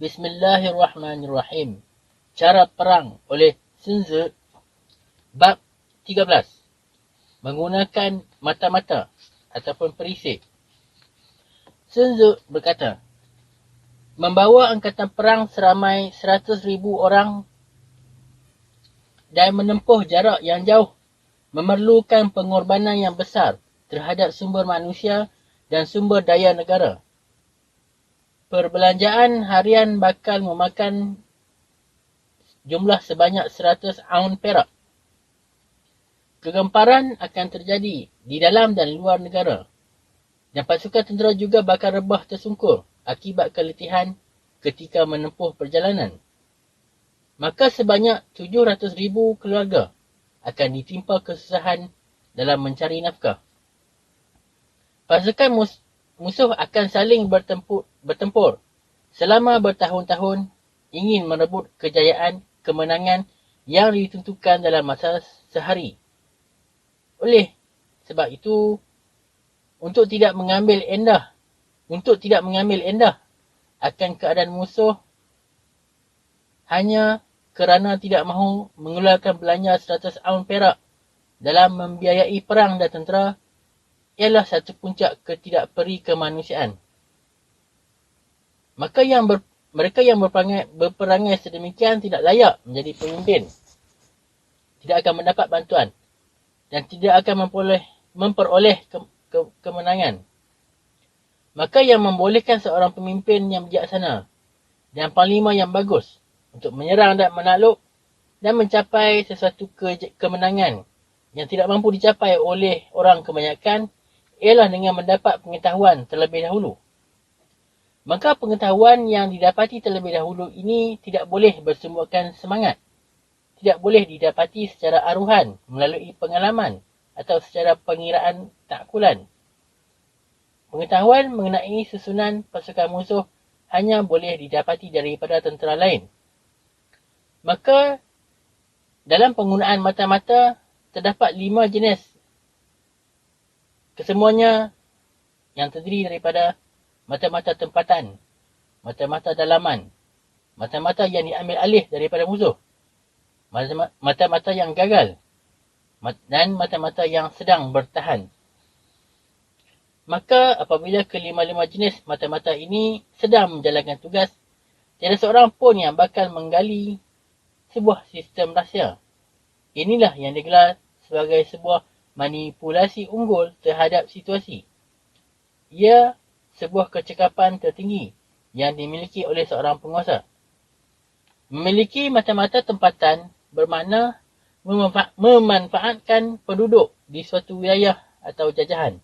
Bismillahirrahmanirrahim. Cara perang oleh Sun Tzu, bab 13. Menggunakan mata-mata ataupun perisai. Sun Tzu berkata, membawa angkatan perang seramai 100,000 orang dan menempuh jarak yang jauh memerlukan pengorbanan yang besar terhadap sumber manusia dan sumber daya negara. Perbelanjaan harian bakal memakan jumlah sebanyak 100 aun perak. Kegemparan akan terjadi di dalam dan luar negara. Dan pasukan tentera juga bakal rebah tersungkur akibat keletihan ketika menempuh perjalanan. Maka sebanyak 700,000 keluarga akan ditimpa kesusahan dalam mencari nafkah. Pasukan musuh akan saling bertempur selama bertahun-tahun ingin merebut kejayaan kemenangan yang ditentukan dalam masa sehari. Oleh sebab itu, untuk tidak mengambil endah akan keadaan musuh hanya kerana tidak mahu mengeluarkan belanja 100 aun perak dalam membiayai perang dan tentera ialah satu puncak ketidakperi kemanusiaan. Maka mereka yang berperangai sedemikian tidak layak menjadi pemimpin, tidak akan mendapat bantuan dan tidak akan memperoleh kemenangan. Maka yang membolehkan seorang pemimpin yang bijaksana dan panglima yang bagus untuk menyerang dan menakluk dan mencapai sesuatu kemenangan yang tidak mampu dicapai oleh orang kebanyakan ialah dengan mendapat pengetahuan terlebih dahulu. Maka pengetahuan yang didapati terlebih dahulu ini tidak boleh bersumberkan semangat. Tidak boleh didapati secara aruhan melalui pengalaman atau secara pengiraan takkulan. Pengetahuan mengenai susunan pasukan musuh hanya boleh didapati daripada tentera lain. Maka dalam penggunaan mata-mata terdapat 5 jenis. Kesemuanya yang terdiri daripada mata-mata tempatan, mata-mata dalaman, mata-mata yang diambil alih daripada musuh, mata-mata yang gagal, dan mata-mata yang sedang bertahan. Maka apabila kelima-lima jenis mata-mata ini sedang menjalankan tugas, tiada seorang pun yang bakal menggali sebuah sistem rahsia. Inilah yang digelar sebagai sebuah manipulasi unggul terhadap situasi. Ia sebuah kecekapan tertinggi yang dimiliki oleh seorang penguasa. Memiliki mata-mata tempatan bermakna memanfaatkan penduduk di suatu wilayah atau jajahan.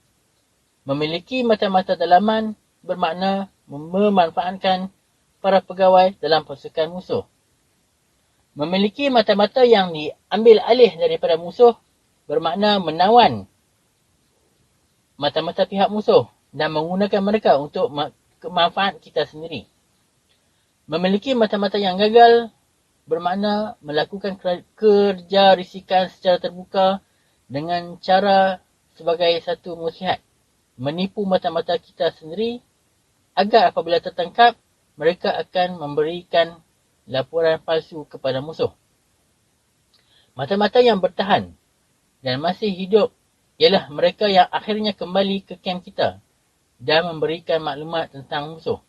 Memiliki mata-mata dalaman bermakna memanfaatkan para pegawai dalam pasukan musuh. Memiliki mata-mata yang diambil alih daripada musuh bermakna menawan mata-mata pihak musuh dan menggunakan mereka untuk manfaat kita sendiri. Memiliki mata-mata yang gagal bermakna melakukan kerja risikan secara terbuka dengan cara sebagai satu muslihat, menipu mata-mata kita sendiri agar apabila tertangkap, mereka akan memberikan laporan palsu kepada musuh. Mata-mata yang bertahan dan masih hidup ialah mereka yang akhirnya kembali ke kamp kita dan memberikan maklumat tentang musuh.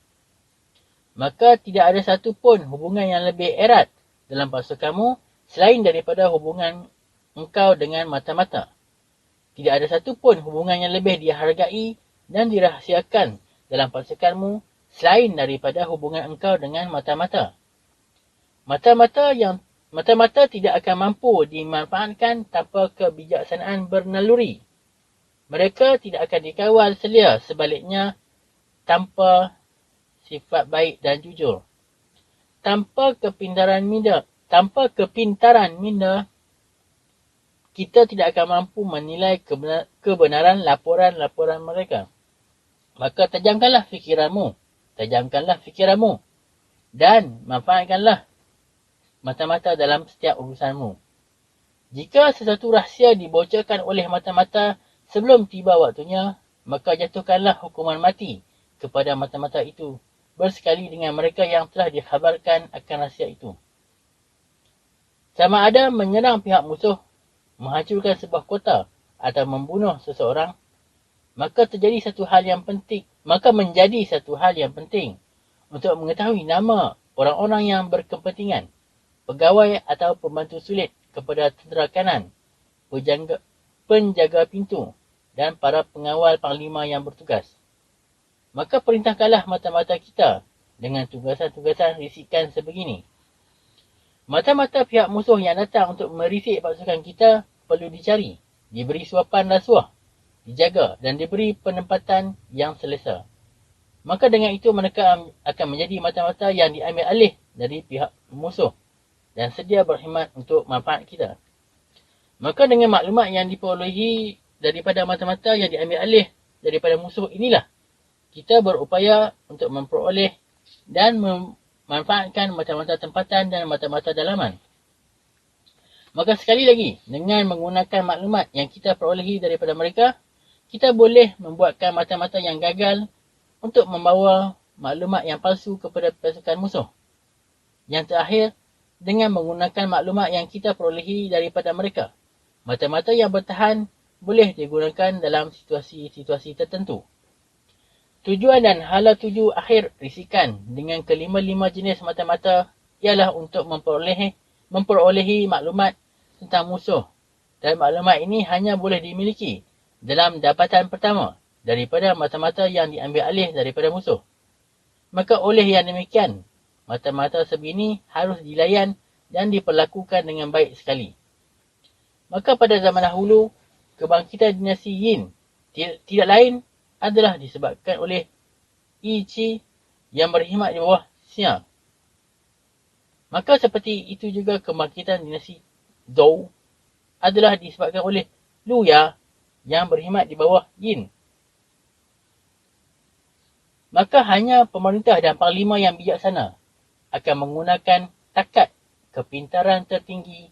Maka tidak ada satu pun hubungan yang lebih erat dalam pasukanmu selain daripada hubungan engkau dengan mata-mata. Tidak ada satu pun hubungan yang lebih dihargai dan dirahsiakan dalam pasukanmu selain daripada hubungan engkau dengan mata-mata. Mata-mata tidak akan mampu dimanfaatkan tanpa kebijaksanaan bernaluri. Mereka tidak akan dikawal selia, sebaliknya tanpa sifat baik dan jujur. Tanpa kepintaran minda, kita tidak akan mampu menilai kebenaran laporan-laporan mereka. Maka tajamkanlah fikiranmu dan manfaatkanlah mata-mata dalam setiap urusanmu. Jika sesuatu rahsia dibocorkan oleh mata-mata sebelum tiba waktunya, maka jatuhkanlah hukuman mati kepada mata-mata itu bersekali dengan mereka yang telah dikhabarkan akan rahsia itu. Sama ada menyerang pihak musuh, menghancurkan sebuah kota atau membunuh seseorang, maka menjadi satu hal yang penting untuk mengetahui nama orang-orang yang berkepentingan, pegawai atau pembantu sulit kepada tentera kanan, penjaga pintu dan para pengawal panglima yang bertugas. Maka perintahkanlah mata-mata kita dengan tugasan-tugasan risikan sebegini. Mata-mata pihak musuh yang datang untuk merisik pasukan kita perlu dicari, diberi suapan rasuah, dijaga dan diberi penempatan yang selesa. Maka dengan itu mereka akan menjadi mata-mata yang diambil alih dari pihak musuh dan sedia berkhidmat untuk manfaat kita. Maka dengan maklumat yang diperolehi daripada mata-mata yang diambil alih daripada musuh inilah, kita berupaya untuk memperoleh dan memanfaatkan mata-mata tempatan dan mata-mata dalaman. Maka sekali lagi, dengan menggunakan maklumat yang kita perolehi daripada mereka, kita boleh membuatkan mata-mata yang gagal untuk membawa maklumat yang palsu kepada pasukan musuh. Yang terakhir, dengan menggunakan maklumat yang kita perolehi daripada mereka, mata-mata yang bertahan boleh digunakan dalam situasi-situasi tertentu. Tujuan dan hala tuju akhir risikan dengan kelima-lima jenis mata-mata ialah untuk memperolehi maklumat tentang musuh, dan maklumat ini hanya boleh dimiliki dalam dapatan pertama daripada mata-mata yang diambil alih daripada musuh. Maka oleh yang demikian, mata-mata sebegini harus dilayan dan diperlakukan dengan baik sekali. Maka pada zaman dahulu, kebangkitan dinasti Yin tidak lain adalah disebabkan oleh Yi Qi yang berkhidmat di bawah Xia. Maka seperti itu juga kebangkitan dinasti Zhou adalah disebabkan oleh Lu Ya yang berkhidmat di bawah Yin. Maka hanya pemerintah dan panglima yang bijaksana akan menggunakan takat kepintaran tertinggi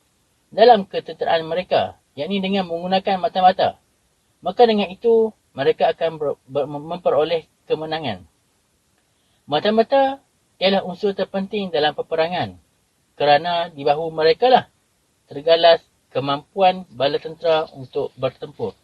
dalam ketenteraan mereka, yakni dengan menggunakan mata-mata. Maka dengan itu, mereka akan memperoleh kemenangan. Mata-mata ialah unsur terpenting dalam peperangan, kerana di bahu mereka lah tergalas kemampuan bala tentera untuk bertempur.